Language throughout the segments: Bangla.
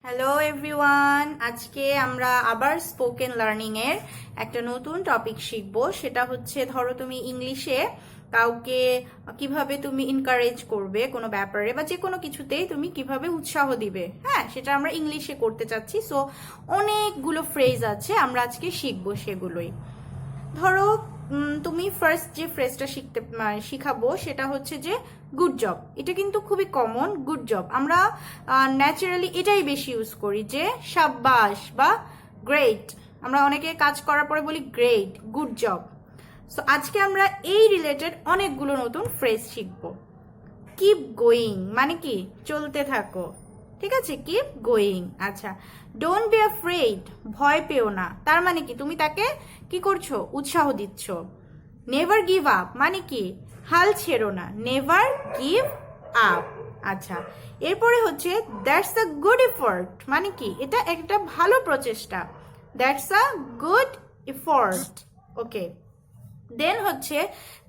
হ্যালো এভরিওয়ান, আজকে আমরা আবার স্পোকেন লার্নিং এর একটা নতুন টপিক শিখব। সেটা হচ্ছে, ধরো তুমি ইংলিশে কাউকে কিভাবে তুমি এনকারেজ করবে কোনো ব্যাপারে বা যে কোনো কিছুতেই তুমি কিভাবে উৎসাহ দিবে। হ্যাঁ, সেটা আমরা ইংলিশে করতে চাচ্ছি। সো অনেকগুলো ফ্রেজ আছে, আমরা আজকে শিখবো সেগুলোই। ধরো তুমি ফার্স্ট যে ফ্রেজটা শিখাবো সেটা হচ্ছে যে গুড জব। এটা কিন্তু খুবই কমন, গুড জব। আমরা ন্যাচারালি এটাই বেশি ইউজ করি, যে সাব্বাস বা গ্রেট। আমরা অনেকে কাজ করার পরে বলি গ্রেট, গুড জব। সো আজকে আমরা এই রিলেটেড অনেকগুলো নতুন ফ্রেজ শিখবো। কিপ গোয়িং মানে কি, চলতে থাকো। ঠিক আছে, কিপ গোয়িং। আচ্ছা, ডোন্ট বি অ্যাফ্রেড, ভয় পেও না। তার মানে কি, তুমি তাকে কি করছো, উৎসাহ দিচ্ছ। নেভার গিভ আপ মানে কি, হাল ছেড়ো না। Never give up. আচ্ছা, এরপরে হচ্ছে দ্যাটস আ গুড এফোর্ট মানে কি, এটা একটা ভালো প্রচেষ্টা। That's a good effort. Okay, then হচ্ছে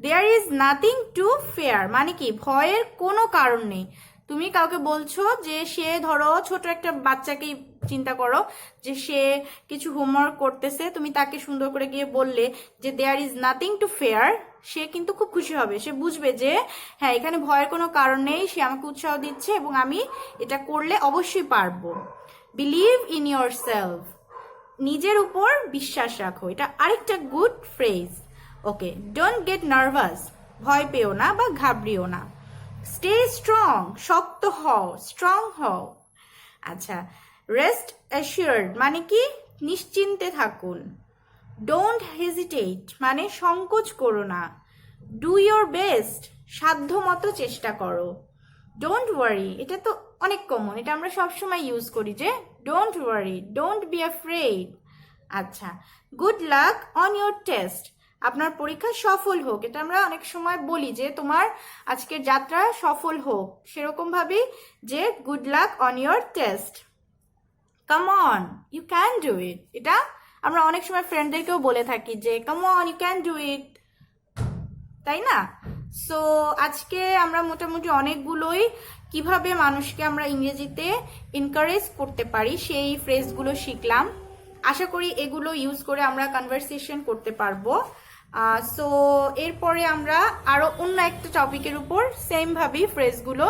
there is nothing to fear মানে কি, ভয়ের কোনো কারণ নেই। তুমি কাউকে বলছো যে সে, ধরো ছোট একটা বাচ্চাকেই চিন্তা করো, যে সে কিছু হোমওয়ার্ক করতেছে, তুমি তাকে সুন্দর করে গিয়ে বললে যে there is nothing to fear, সে কিন্তু খুব খুশি হবে। সে বুঝবে যে হ্যাঁ, এখানে ভয়ের কোনো কারণ নেই, সে আমাকে উৎসাহ দিচ্ছে এবং আমি এটা করলে অবশ্যই পারবো। বিলিভ ইন ইয়োর সেলফ, নিজের উপর বিশ্বাস রাখো। এটা আরেকটা good phrase. Okay, don't get nervous, ভয় পেও না বা ঘাবড়িও না। স্টে স্ট্রং, শক্ত হও, স্ট্রং হও। আচ্ছা, রেস্ট অ্যাসিওর্ড মানে কি, নিশ্চিন্তে থাকুন। ডোন্ট হেজিটেট মানে সংকোচ করো না। ডু ইয়োর বেস্ট, সাধ্য মতো চেষ্টা করো। ডোন্ট ওয়ারি, এটা তো অনেক কমন, এটা আমরা সবসময় ইউজ করি, যে don't worry, don't be afraid. আচ্ছা, good luck on your test, আপনার পরীক্ষা সফল হোক। এটা আমরা অনেক সময় বলি যে তোমার আজকের যাত্রা সফল হোক, সেরকম ভাবেই যে good luck on your test. Come on, you can do it. এটা আমরা অনেক সময় ফ্রেন্ডদেরকেও বলে থাকি যে come on, you can do it, তাই না? সো আজকে আমরা মোটামুটি অনেকগুলোই কিভাবে মানুষকে আমরা ইংরেজিতে এনকারেজ করতে পারি সেই ফ্রেজগুলো শিখলাম। আশা করি এগুলো ইউজ করে আমরা কনভারসেশন করতে পারবো। সো এরপরে আমরা আরো অন্য একটা টপিকের উপর সেম ভাবেই ফ্রেজগুলো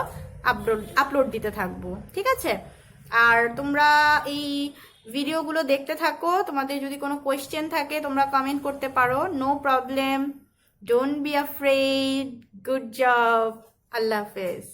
আপলোড দিতে থাকবো। ঠিক আছে, আর তোমরা এই ভিডিওগুলো দেখতে থাকো। তোমাদের যদি কোনো কোয়েশ্চেন থাকে তোমরা কমেন্ট করতে পারো, no problem. Don't be afraid. Good job. Allah Hafiz.